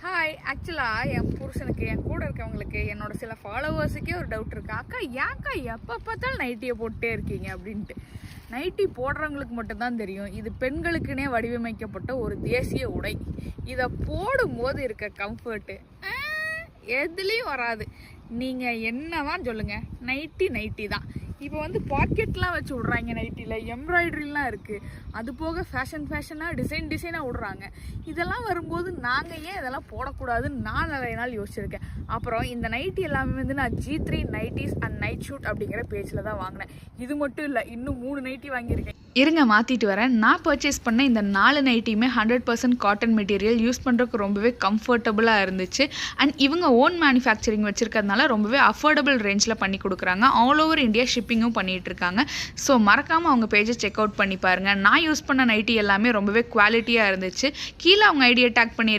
Hi. ஆக்சுவலாக என் புருஷனுக்கு என் கூட இருக்கவங்களுக்கு என்னோட சில ஃபாலோவர்ஸுக்கே ஒரு டவுட் இருக்குது. அக்கா ஏன்க்கா எப்போ பார்த்தாலும் நைட்டியை போட்டே இருக்கீங்க அப்படின்ட்டு. நைட்டி போடுறவங்களுக்கு மட்டும்தான் தெரியும், இது பெண்களுக்குன்னே வடிவமைக்கப்பட்ட ஒரு தேசிய உடை. இதை போடும்போது இருக்க கம்ஃபர்ட்டு எதுலேயும் வராது. நீங்கள் என்னதான் சொல்லுங்கள், நைட்டி தான். இப்போ வந்து பாக்கெட்லாம் வச்சு விட்றாங்க நைட்டியில், எம்ப்ராய்டரிலாம் இருக்குது. அது போக ஃபேஷனாக டிசைனாக விட்றாங்க. இதெல்லாம் வரும்போது நாங்கள் ஏன் இதெல்லாம் போடக்கூடாதுன்னு நான் நிறைய நாள் யோசிச்சிருக்கேன். அப்புறம் இந்த நைட்டி எல்லாமே வந்து நான் G3 nighties and night shoot அப்படிங்கிற பேஜில் தான் வாங்கினேன். இது மட்டும் இல்லை, இன்னும் 3 நைட்டி வாங்கியிருக்கேன். இருங்க மாற்றிட்டு வரேன். நான் பர்ச்சேஸ் பண்ண இந்த 4 நைட்டியுமே 100% காட்டன் மெட்டீரியல், யூஸ் பண்ணுறதுக்கு ரொம்பவே கம்ஃபர்டபுளாக இருந்துச்சு. அண்ட் இவங்க ஓன் மேனுஃபேக்சரிங் வச்சுருக்கிறதுனால ரொம்பவே அஃபோர்டபுள் ரேஞ்சில் பண்ணி கொடுக்குறாங்க. ஆல் ஓவர் இந்தியா ஷிப்பிங்கும் பண்ணிகிட்டு இருக்காங்க. ஸோ மறக்காமல் அவங்க பேஜை செக் அவுட் பண்ணி பாருங்கள். நான் யூஸ் பண்ண நைட்டி எல்லாமே ரொம்பவே குவாலிட்டியாக இருந்துச்சு. கீழே அவங்க ஐடியா டேக் பண்ணியிருக்கேன்.